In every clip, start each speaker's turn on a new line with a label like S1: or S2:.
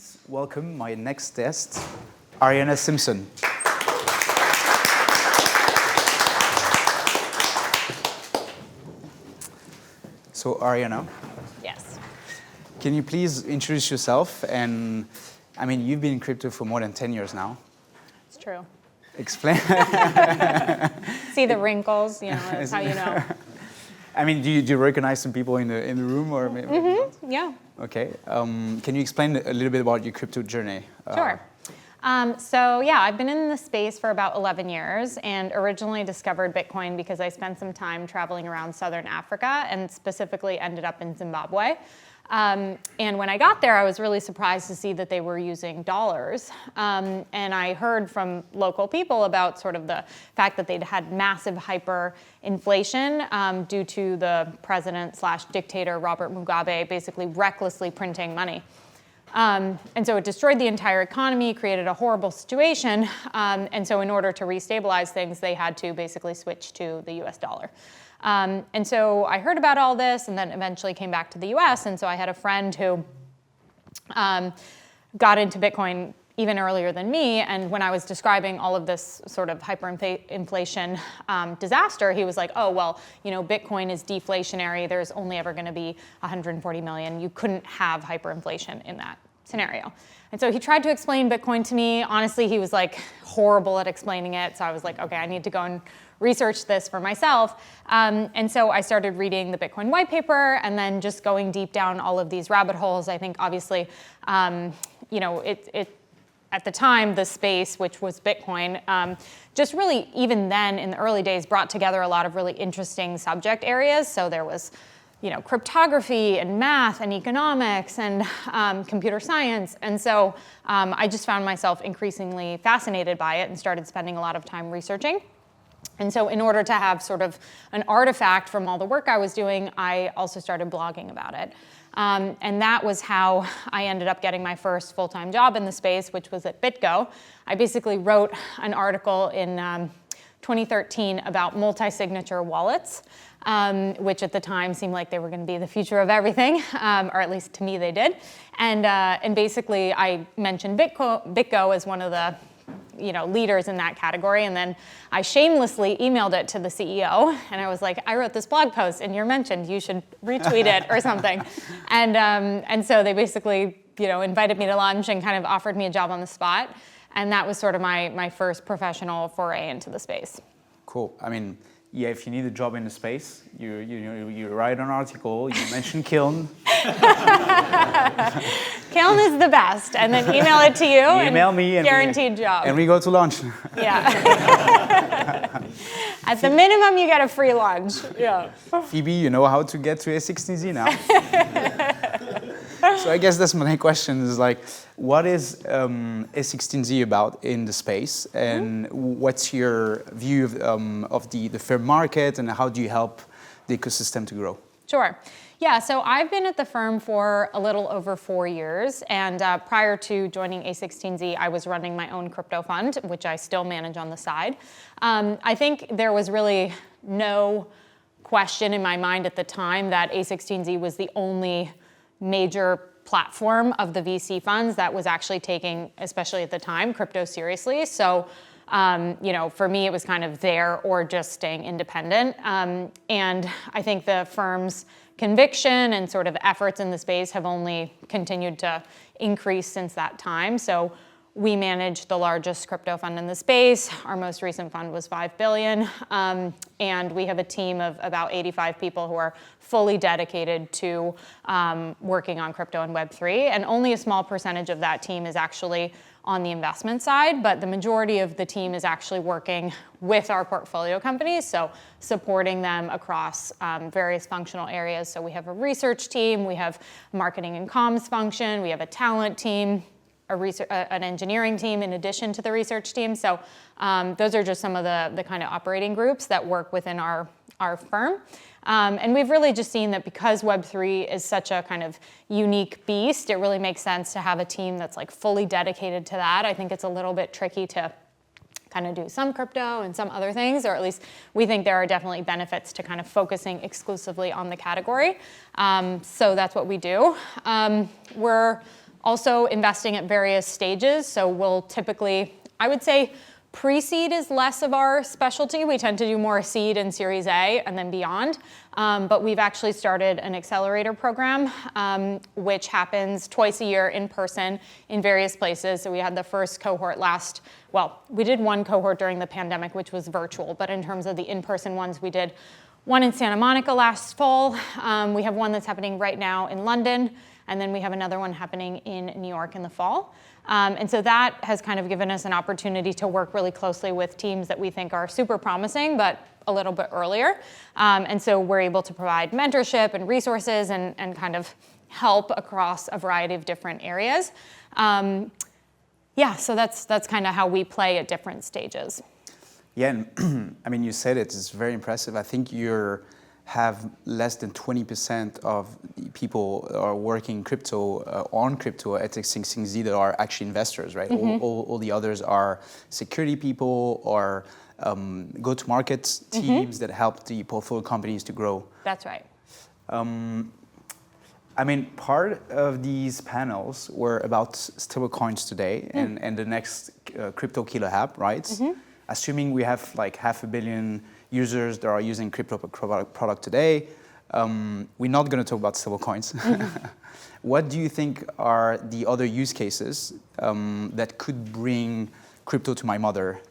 S1: please welcome my next guest, Arianna Simpson. So Arianna.
S2: Yes.
S1: Can you please introduce yourself? And I mean, you've been in crypto for more than 10 years now.
S2: It's true.
S1: Explain.
S2: See the wrinkles, that's how you know.
S1: I mean, do you recognize some people in the room or maybe?
S2: Mm-hmm. Yeah.
S1: Okay. Can you explain a little bit about your crypto journey?
S2: Sure. I've been in the space for about 11 years and originally discovered Bitcoin because I spent some time traveling around Southern Africa and specifically ended up in Zimbabwe. And when I got there, I was really surprised to see that they were using dollars. And I heard from local people about sort of the fact that they'd had massive hyperinflation due to the president/dictator Robert Mugabe basically recklessly printing money. And so it destroyed the entire economy, created a horrible situation. And so in order to restabilize things, they had to basically switch to the US dollar. And so I heard about all this and then eventually came back to the US. And so I had a friend who got into Bitcoin even earlier than me. And when I was describing all of this sort of hyperinflation disaster, he was like, oh, well, Bitcoin is deflationary. There's only ever going to be 140 million. You couldn't have hyperinflation in that scenario. And so he tried to explain Bitcoin to me. Honestly, he was like horrible at explaining it. So I was like, okay, I need to go and research this for myself. And so I started reading the Bitcoin white paper and then just going deep down all of these rabbit holes. I think obviously, at the time, the space, which was Bitcoin, just really, even then in the early days, brought together a lot of really interesting subject areas. So there was, cryptography and math and economics and computer science. And so I just found myself increasingly fascinated by it and started spending a lot of time researching. And so in order to have sort of an artifact from all the work I was doing, I also started blogging about it. And that was how I ended up getting my first full-time job in the space, which was at BitGo. I basically wrote an article in 2013 about multi-signature wallets, which at the time seemed like they were going to be the future of everything, or at least to me they did. And basically I mentioned BitGo as one of the leaders in that category. And then I shamelessly emailed it to the CEO. And I was like, I wrote this blog post and you're mentioned, you should retweet it or something. And so they basically, invited me to lunch and kind of offered me a job on the spot. And that was sort of my first professional foray into the space.
S1: Cool. I mean, yeah, if you need a job in the space, you write an article, you mention Kiln.
S2: Kiln is the best, and then email it to you.
S1: Email me and
S2: guaranteed job.
S1: And we go to lunch.
S2: Yeah. At the minimum, you get a free lunch. Yeah.
S1: Phoebe, you know how to get to A16Z now. So I guess that's my question is like, what is A16Z about in the space, and what's your view of the fair market, and how do you help the ecosystem to grow?
S2: Sure. Yeah, so I've been at the firm for a little over 4 years, and prior to joining A16Z, I was running my own crypto fund, which I still manage on the side. I think there was really no question in my mind at the time that A16Z was the only major platform of the VC funds that was actually taking, especially at the time, crypto seriously. So, for me, it was kind of there or just staying independent. And I think the firm's conviction and sort of efforts in the space have only continued to increase since that time. So we manage the largest crypto fund in the space. Our most recent fund was $5 billion. And we have a team of about 85 people who are fully dedicated to working on crypto and Web3. And only a small percentage of that team is actually on the investment side, but the majority of the team is actually working with our portfolio companies, so supporting them across various functional areas. So we have a research team, we have a marketing and comms function, we have a talent team, an engineering team in addition to the research team. So those are just some of the kind of operating groups that work within our firm. And we've really just seen that because Web3 is such a kind of unique beast, it really makes sense to have a team that's like fully dedicated to that. I think it's a little bit tricky to kind of do some crypto and some other things, or at least we think there are definitely benefits to kind of focusing exclusively on the category. So that's what we do. We're Also investing at various stages. So we'll typically, I would say, pre-seed is less of our specialty. We tend to do more seed and Series A and then beyond. But we've actually started an accelerator program, which happens twice a year in person in various places. So we had the first cohort we did one cohort during the pandemic, which was virtual. But in terms of the in-person ones, we did one in Santa Monica last fall. We have one that's happening right now in London. And then we have another one happening in New York in the fall. And so that has kind of given us an opportunity to work really closely with teams that we think are super promising, but a little bit earlier. And so we're able to provide mentorship and resources and kind of help across a variety of different areas. So that's kind of how we play at different stages.
S1: Yeah, and I mean, you said it's very impressive. I think have less than 20% of people are working on crypto at X16Z that are actually investors, right? Mm-hmm. All the others are security people or go-to-market teams that help the portfolio companies to grow.
S2: That's right.
S1: I mean, part of these panels were about stablecoins today and the next crypto killer app, right? Mm-hmm. Assuming we have like 500 million users that are using crypto product today, we're not going to talk about stablecoins. Mm-hmm. What do you think are the other use cases that could bring crypto to my mother,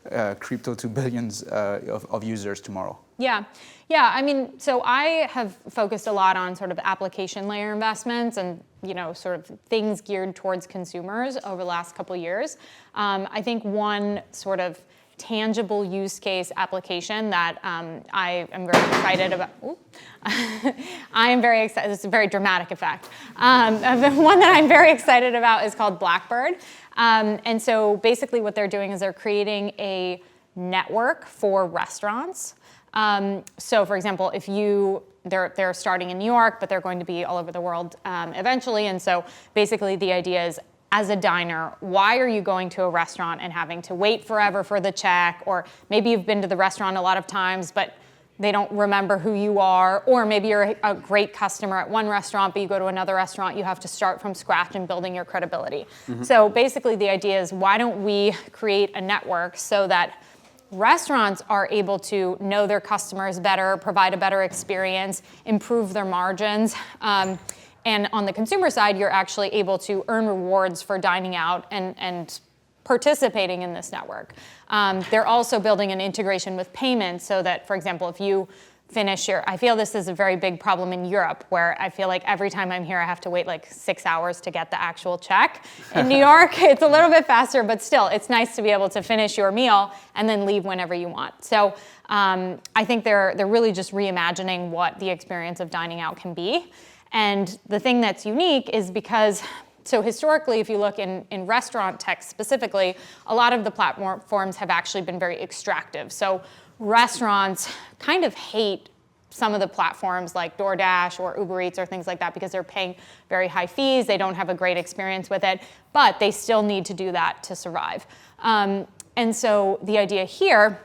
S1: crypto to billions of users tomorrow?
S2: Yeah. I mean, so I have focused a lot on sort of application layer investments and sort of things geared towards consumers over the last couple of years. I think one sort of tangible use case application that I am very excited about. I am very excited. It's a very dramatic effect. The one that I'm very excited about is called Blackbird. And so basically what they're doing is they're creating a network for restaurants. So for example, if they're starting in New York, but they're going to be all over the world eventually. And so basically the idea is, as a diner, why are you going to a restaurant and having to wait forever for the check? Or maybe you've been to the restaurant a lot of times, but they don't remember who you are. Or maybe you're a great customer at one restaurant, but you go to another restaurant, you have to start from scratch and building your credibility. Mm-hmm. So basically the idea is, why don't we create a network so that restaurants are able to know their customers better, provide a better experience, improve their margins. And on the consumer side, you're actually able to earn rewards for dining out and participating in this network. They're also building an integration with payments so that, for example, if you finish I feel this is a very big problem in Europe, where I feel like every time I'm here, I have to wait like 6 hours to get the actual check. In New York, it's a little bit faster, but still, it's nice to be able to finish your meal and then leave whenever you want. So I think they're really just reimagining what the experience of dining out can be. And the thing that's unique is because, so historically, if you look in restaurant tech specifically, a lot of the platforms have actually been very extractive. So restaurants kind of hate some of the platforms like DoorDash or Uber Eats or things like that because they're paying very high fees. They don't have a great experience with it, but they still need to do that to survive. And so the idea here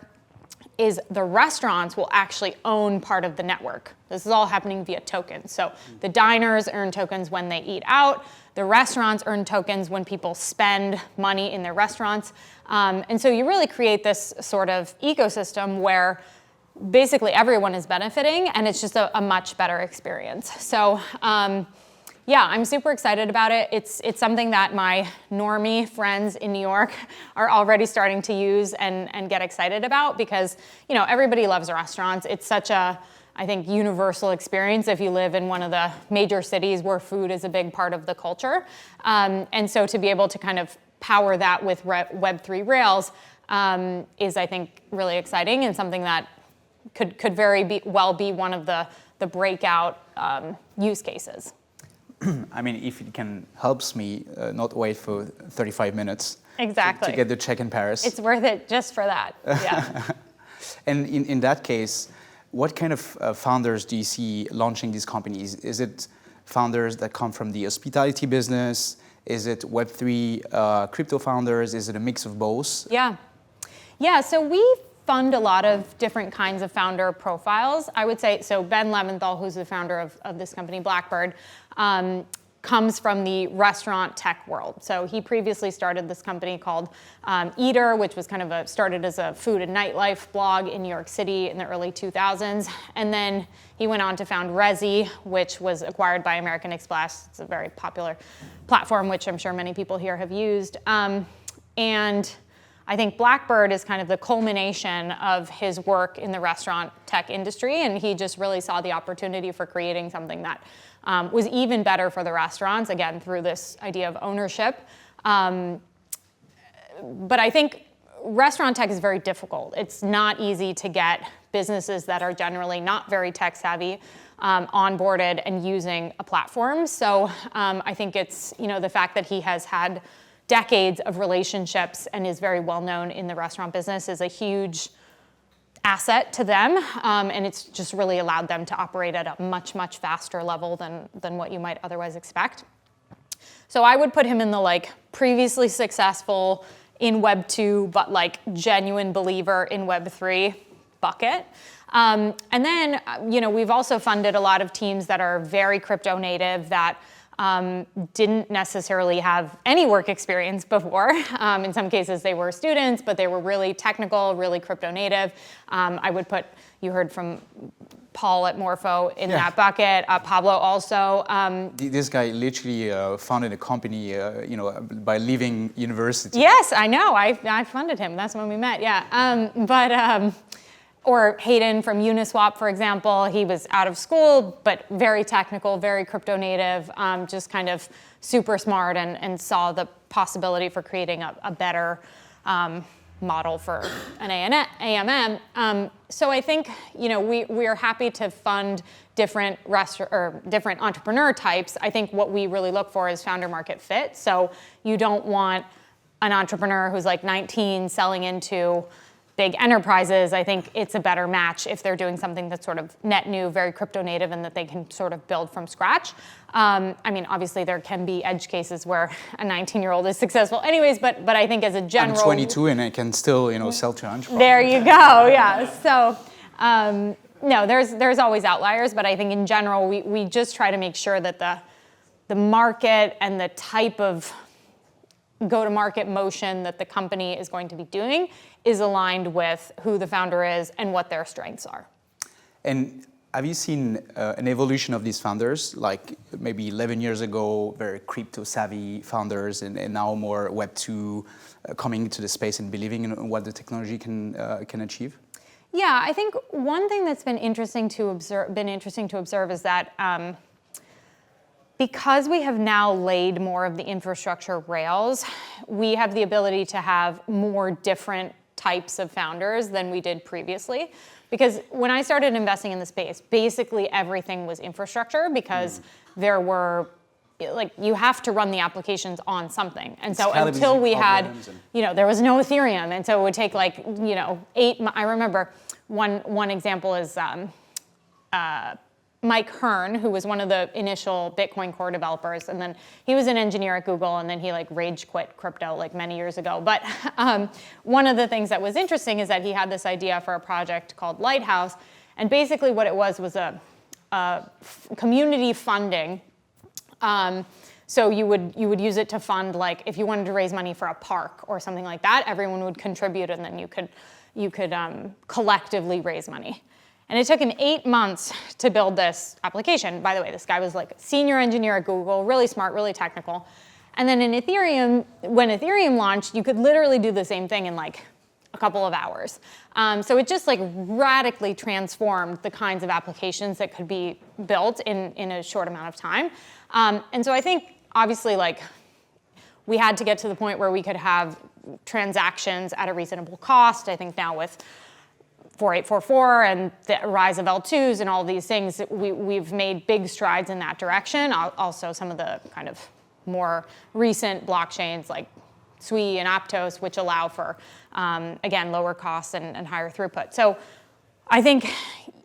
S2: is the restaurants will actually own part of the network. This is all happening via tokens. So the diners earn tokens when they eat out. The restaurants earn tokens when people spend money in their restaurants. And so you really create this sort of ecosystem where basically everyone is benefiting, and it's just a much better experience. So I'm super excited about it. It's something that my normie friends in New York are already starting to use and get excited about because, everybody loves restaurants. It's such a, I think, universal experience if you live in one of the major cities where food is a big part of the culture. And so to be able to kind of power that with Web3 Rails is, I think, really exciting and something that could very well be one of the breakout use cases.
S1: I mean, if it can helps me not wait for 35 minutes
S2: exactly
S1: to get the check in Paris.
S2: It's worth it just for that, yeah.
S1: And in that case, what kind of founders do you see launching these companies? Is it founders that come from the hospitality business? Is it Web3 crypto founders? Is it a mix of both?
S2: Yeah, so we fund a lot of different kinds of founder profiles. I would say, so Ben Leventhal, who's the founder of this company, Blackbird, comes from the restaurant tech world. So he previously started this company called Eater, which was kind of started as a food and nightlife blog in New York City in the early 2000s. And then he went on to found Resy, which was acquired by American Express. It's a very popular platform, which I'm sure many people here have used. And I think Blackbird is kind of the culmination of his work in the restaurant tech industry, and he just really saw the opportunity for creating something that was even better for the restaurants, again, through this idea of ownership. But I think restaurant tech is very difficult. It's not easy to get businesses that are generally not very tech savvy onboarded and using a platform. So I think it's, the fact that he has had decades of relationships and is very well known in the restaurant business is a huge asset to them, and it's just really allowed them to operate at a much, much faster level than what you might otherwise expect. So I would put him in the previously successful in Web 2, but genuine believer in Web 3 bucket. And then, we've also funded a lot of teams that are very crypto native that didn't necessarily have any work experience before. In some cases, they were students, but they were really technical, really crypto native. I would put, you heard from Paul at Morpho in that bucket. Pablo also.
S1: This guy literally founded a company, by leaving university.
S2: Yes, I know. I funded him. That's when we met. Yeah. Or Hayden from Uniswap, for example, he was out of school, but very technical, very crypto native, just kind of super smart and saw the possibility for creating a better model for an AMM. So I think, we are happy to fund different different entrepreneur types. I think what we really look for is founder market fit. So you don't want an entrepreneur who's 19 selling into big enterprises. I think it's a better match if they're doing something that's sort of net new, very crypto native, and that they can sort of build from scratch. Obviously there can be edge cases where a 19-year-old is successful anyways, but I think as a general...
S1: I'm 22 and I can still, sell to entrepreneurs.
S2: There you go, yeah. So, no, there's always outliers, but I think in general, we just try to make sure that the market and the type of go-to-market motion that the company is going to be doing is aligned with who the founder is and what their strengths are. And
S1: have you seen an evolution of these founders, maybe 11 years ago, very crypto-savvy founders, and now more Web 2 coming into the space and believing in what the technology can achieve?
S2: Yeah, I think one thing that's been interesting to observe is that because we have now laid more of the infrastructure rails, we have the ability to have more different types of founders than we did previously. Because when I started investing in the space, basically everything was infrastructure because there were, you have to run the applications on something. And so until we had, there was no Ethereum. And so it would take I remember one example is Mike Hearn, who was one of the initial Bitcoin core developers, and then he was an engineer at Google, and then he rage quit crypto many years ago. But one of the things that was interesting is that he had this idea for a project called Lighthouse, and basically what it was a community funding. So you would use it to fund if you wanted to raise money for a park or something like that, everyone would contribute, and then you could collectively raise money. And it took him 8 months to build this application. By the way, this guy was a senior engineer at Google, really smart, really technical. And then in Ethereum, when Ethereum launched, you could literally do the same thing in a couple of hours. So it just radically transformed the kinds of applications that could be built in a short amount of time. And so I think obviously we had to get to the point where we could have transactions at a reasonable cost. I think now with 4844 and the rise of L2s and all these things, we've made big strides in that direction. Also some of the kind of more recent blockchains like Sui and Aptos, which allow for, again, lower costs and higher throughput. So I think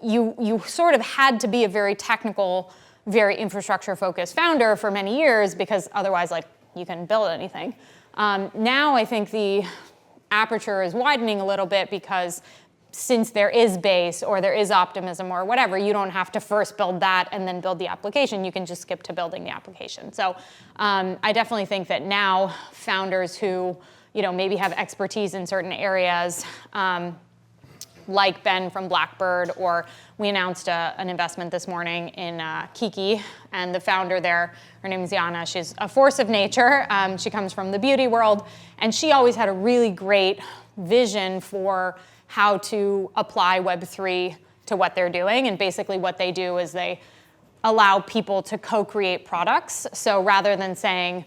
S2: you sort of had to be a very technical, very infrastructure-focused founder for many years because otherwise, you couldn't build anything. Now I think the aperture is widening a little bit because since there is base or there is optimism or whatever, you don't have to first build that and then build the application. You can just skip to building the application. So I definitely think that now founders who maybe have expertise in certain areas, like Ben from Blackbird, or we announced an investment this morning in Kiki, and the founder there, her name is Yana. She's a force of nature. She comes from the beauty world, and she always had a really great vision for how to apply Web3 to what they're doing. And basically what they do is they allow people to co-create products. So rather than saying,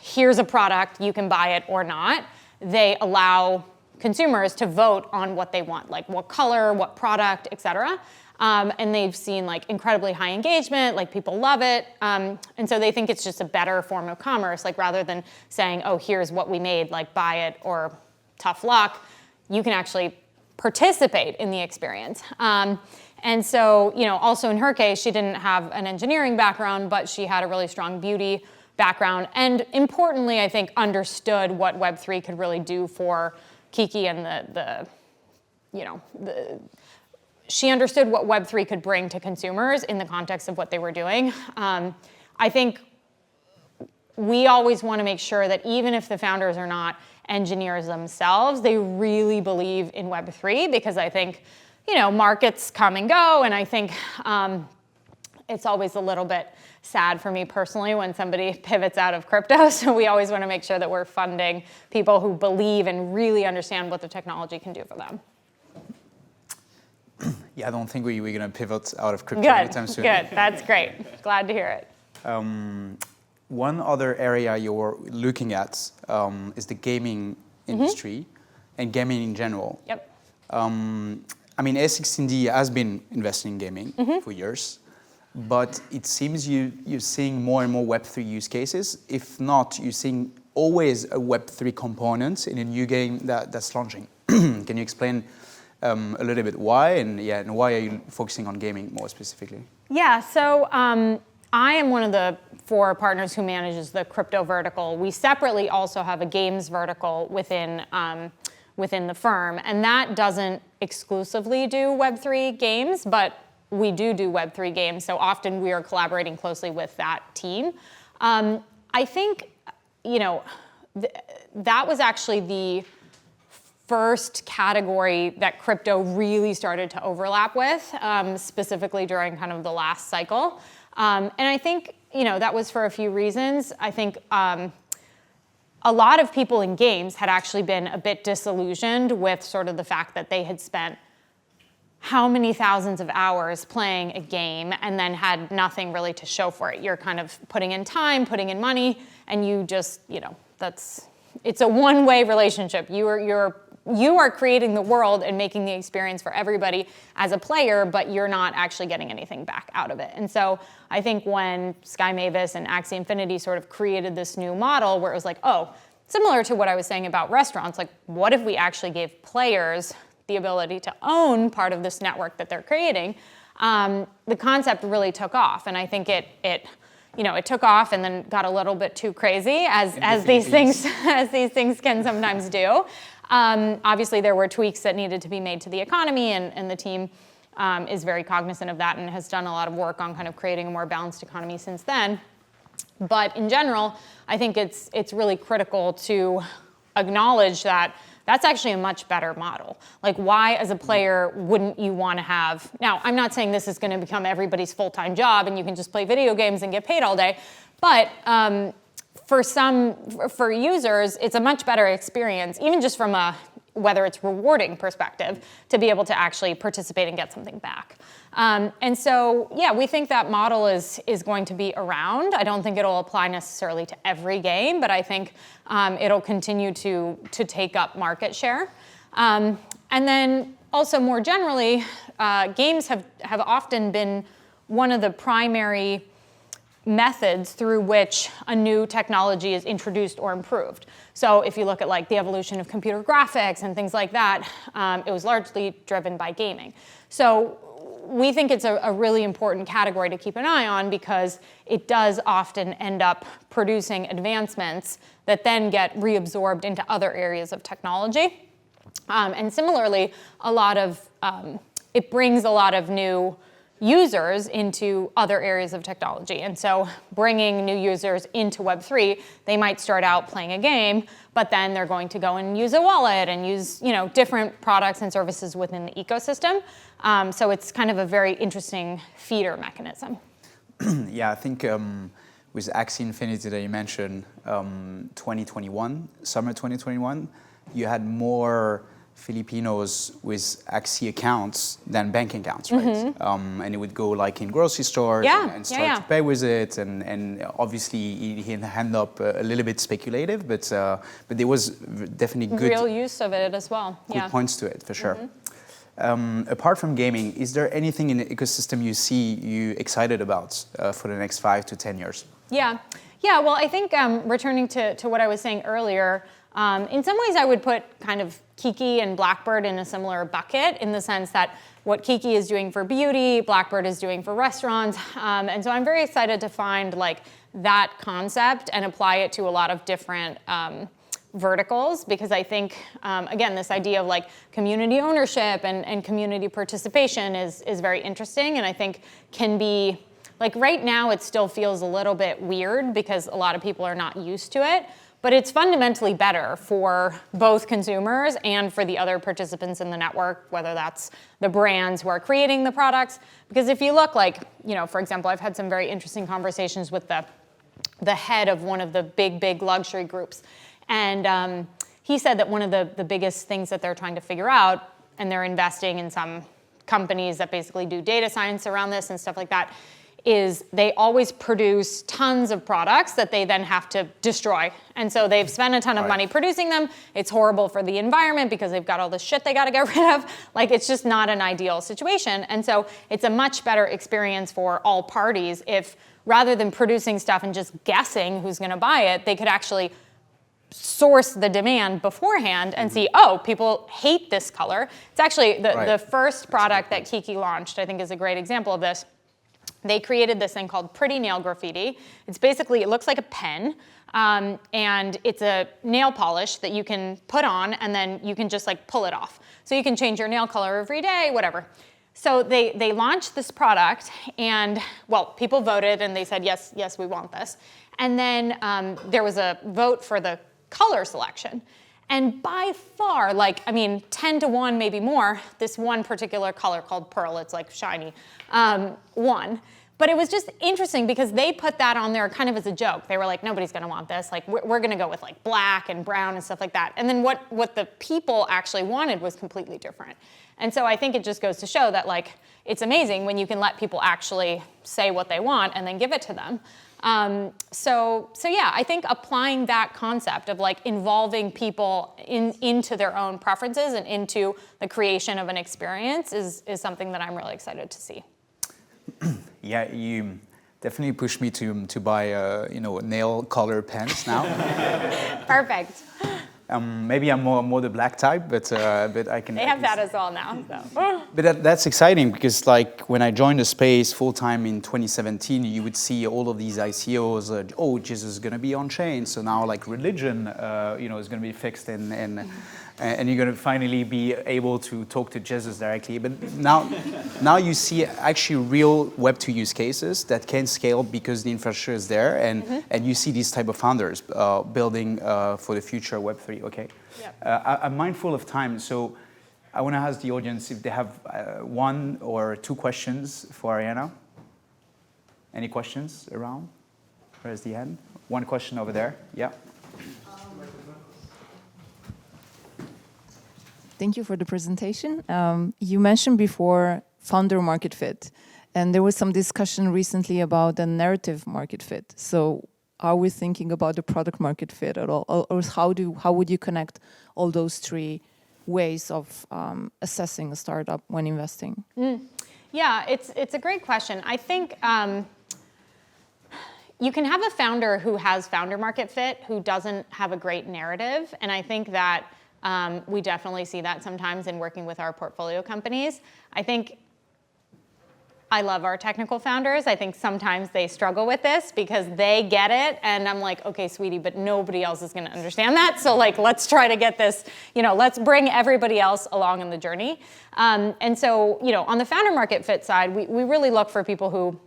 S2: here's a product, you can buy it or not, they allow consumers to vote on what they want, like what color, what product, et cetera. And they've seen like incredibly high engagement, like people love it. And so they think it's just a better form of commerce, like rather than saying, oh, here's what we made, like buy it or tough luck, you can actually participate in the experience. And so, also in her case, she didn't have an engineering background, but she had a really strong beauty background. And importantly, I think understood what Web3 could really do for Kiki and she understood what Web3 could bring to consumers in the context of what they were doing. I think we always want to make sure that even if the founders are not engineers themselves, they really believe in Web3, because I think, markets come and go, and I think it's always a little bit sad for me personally when somebody pivots out of crypto. So we always want to make sure that we're funding people who believe and really understand what the technology can do for them.
S1: Yeah, I don't think we're going to pivot out of crypto anytime soon.
S2: Good, that's great. Glad to hear it.
S1: One other area you're looking at is the gaming industry and gaming in general.
S2: Yep.
S1: A16Z has been investing in gaming for years, but it seems you're seeing more and more Web3 use cases. If not, you're seeing always a Web3 component in a new game that's launching. Can you explain a little bit why, and why are you focusing on gaming more specifically? Yeah,
S2: so I am one of the 4 partners who manages the crypto vertical. We separately also have a games vertical within the firm, and that doesn't exclusively do Web3 games, but we do Web3 games, so often we are collaborating closely with that team. I think, that was actually the first category that crypto really started to overlap with, specifically during kind of the last cycle. And I think, that was for a few reasons. I think a lot of people in games had actually been a bit disillusioned with sort of the fact that they had spent how many thousands of hours playing a game and then had nothing really to show for it. You're kind of putting in time, putting in money, and you just, it's a one-way relationship. You are creating the world and making the experience for everybody as a player, but you're not actually getting anything back out of it. And so I think when Sky Mavis and Axie Infinity sort of created this new model where it was like, oh, similar to what I was saying about restaurants, like what if we actually gave players the ability to own part of this network that they're creating, the concept really took off. And I think it took off and then got a little bit too crazy, as these things can sometimes do. Obviously, there were tweaks that needed to be made to the economy, and the team is very cognizant of that and has done a lot of work on kind of creating a more balanced economy since then. But in general, I think it's really critical to acknowledge that that's actually a much better model. Like, why as a player wouldn't you want to have, now I'm not saying this is going to become everybody's full-time job and you can just play video games and get paid all day, but for users, it's a much better experience, even just from whether it's rewarding perspective, to be able to actually participate and get something back. And so, yeah, we think that model is going to be around. I don't think it'll apply necessarily to every game, but I think it'll continue to take up market share. And then also more generally, games have often been one of the primary methods through which a new technology is introduced or improved. So if you look at like the evolution of computer graphics and things like that, it was largely driven by gaming. So we think it's a really important category to keep an eye on because it does often end up producing advancements that then get reabsorbed into other areas of technology. And similarly, it brings a lot of new users into other areas of technology. And so bringing new users into Web3, they might start out playing a game, but then they're going to go and use a wallet and use different products and services within the ecosystem. So it's kind of a very interesting feeder mechanism.
S1: Yeah, I think with Axie Infinity that you mentioned, 2021, summer 2021, you had more Filipinos with Axie accounts than bank accounts, right? And it would go like in grocery stores and start to pay with it, and obviously it end up a little bit speculative, but there was definitely good
S2: real use of it as well.
S1: Good points to it for sure. Apart from gaming, is there anything in the ecosystem you excited about for the next 5 to 10 years?
S2: Yeah. Well, I think returning to what I was saying earlier, in some ways I would put kind of Kiki and Blackbird in a similar bucket, in the sense that what Kiki is doing for beauty, Blackbird is doing for restaurants. And so I'm very excited to find like that concept and apply it to a lot of different verticals, because I think, again, this idea of like community ownership and community participation is very interesting, and I think can be, like right now it still feels a little bit weird because a lot of people are not used to it, but it's fundamentally better for both consumers and for the other participants in the network, whether that's the brands who are creating the products. Because if you look like, for example, I've had some very interesting conversations with the head of one of the big luxury groups. And he said that one of the biggest things that they're trying to figure out, and they're investing in some companies that basically do data science around this and stuff like that, is they always produce tons of products that they then have to destroy. And so they've spent a ton of money producing them. It's horrible for the environment because they've got all this shit they gotta get rid of. Like, it's just not an ideal situation. And so it's a much better experience for all parties if, rather than producing stuff and just guessing who's gonna buy it, they could actually source the demand beforehand and see, people hate this color. It's actually the first product that Kiki launched, I think, is a great example of this. They created this thing called Pretty Nail Graffiti. It's basically, it looks like a pen, and it's a nail polish that you can put on, and then you can just like pull it off. So you can change your nail color every day, whatever. So they launched this product, and people voted and they said, yes, we want this. And then there was a vote for the color selection. And by far, 10 to 1, maybe more, this one particular color called pearl, it's like shiny, won. But it was just interesting because they put that on there kind of as a joke. They were like, nobody's gonna want this. Like, we're gonna go with like black and brown and stuff like that. And then what the people actually wanted was completely different. And so I think it just goes to show that like, it's amazing when you can let people actually say what they want and then give it to them. So yeah, I think applying that concept of like involving people into their own preferences and into the creation of an experience is something that I'm really excited to see.
S1: Yeah, you definitely pushed me to buy nail color pens now.
S2: Perfect.
S1: Maybe I'm more the black type, but I can.
S2: They have that as well now. So.
S1: But that's exciting because like when I joined the space full time in 2017, you would see all of these ICOs. Jesus is going to be on chain, so now like religion, is going to be fixed and you're going to finally be able to talk to Jesus directly. But now you see actually real Web2 use cases that can scale because the infrastructure is there, and you see these type of founders building for the future Web3. Okay. Yep. I'm mindful of time, so I want to ask the audience if they have 1 or 2 questions for Arianna. Any questions around? Where's the hand? 1 question over there. Yeah.
S3: Thank you for the presentation. You mentioned before founder market fit, and there was some discussion recently about the narrative market fit. So are we thinking about the product market fit at all? Or how would you connect all those 3 ways of assessing a startup when investing?
S2: Yeah, it's a great question. I think you can have a founder who has founder market fit who doesn't have a great narrative, and I think that we definitely see that sometimes in working with our portfolio companies. I think I love our technical founders. I think sometimes they struggle with this because they get it, and I'm like, okay, sweetie, but nobody else is going to understand that. So like, let's try to get this, let's bring everybody else along in the journey. And so, on the founder market fit side, we really look for people who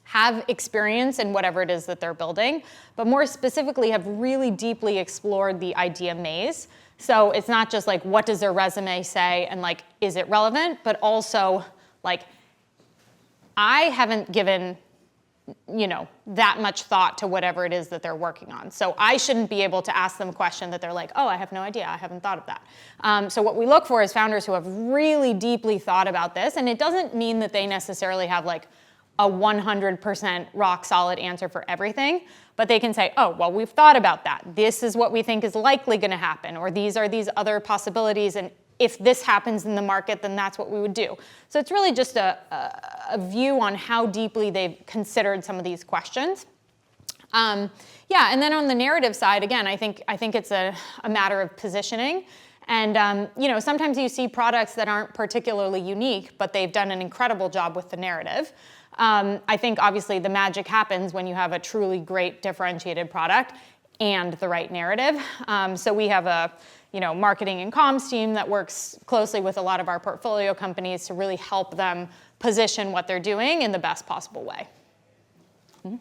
S2: have experience in whatever it is that they're building, but more specifically have really deeply explored the idea maze. So it's not just like, what does their resume say, and like, is it relevant, but also like, I haven't given, that much thought to whatever it is that they're working on. So I shouldn't be able to ask them a question that they're like, oh, I have no idea, I haven't thought of that. So what we look for is founders who have really deeply thought about this, and it doesn't mean that they necessarily have like a 100% rock solid answer for everything, but they can say, oh, well, we've thought about that. This is what we think is likely gonna happen, or these are these other possibilities, and if this happens in the market, then that's what we would do. So it's really just a view on how deeply they've considered some of these questions. And then on the narrative side, again, I think it's a matter of positioning. And sometimes you see products that aren't particularly unique, but they've done an incredible job with the narrative. I think obviously the magic happens when you have a truly great differentiated product and the right narrative. So we have a marketing and comms team that works closely with a lot of our portfolio companies to really help them position what they're doing in the best possible way. Mm-hmm.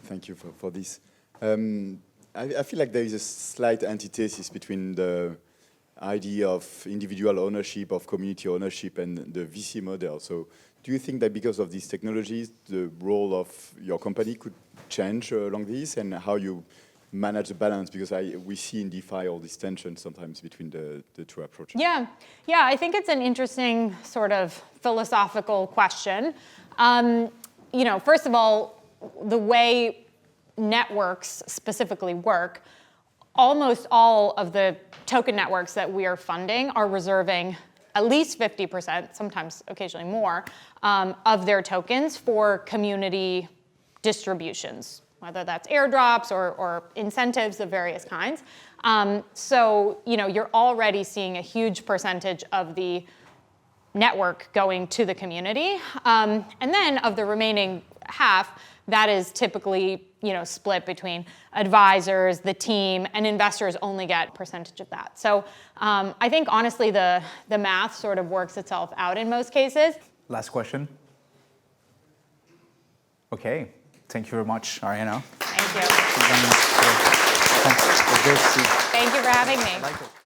S4: Thank you for this. I feel like there is a slight antithesis between the idea of individual ownership, of community ownership, and the VC model. So do you think that because of these technologies, the role of your company could change along this, and how you manage the balance? Because we see in DeFi all this tension sometimes between the two approaches.
S2: Yeah, I think it's an interesting sort of philosophical question. First of all, the way networks specifically work, almost all of the token networks that we are funding are reserving at least 50%, sometimes occasionally more, of their tokens for community distributions, whether that's airdrops or incentives of various kinds. So you're already seeing a huge percentage of the network going to the community. And then of the remaining half, that is typically split between advisors, the team, and investors only get a percentage of that. So I think honestly the math sort of works itself out in most cases.
S1: Last question. Okay, thank you very much, Arianna.
S2: Thank you.
S1: Thank you for having me.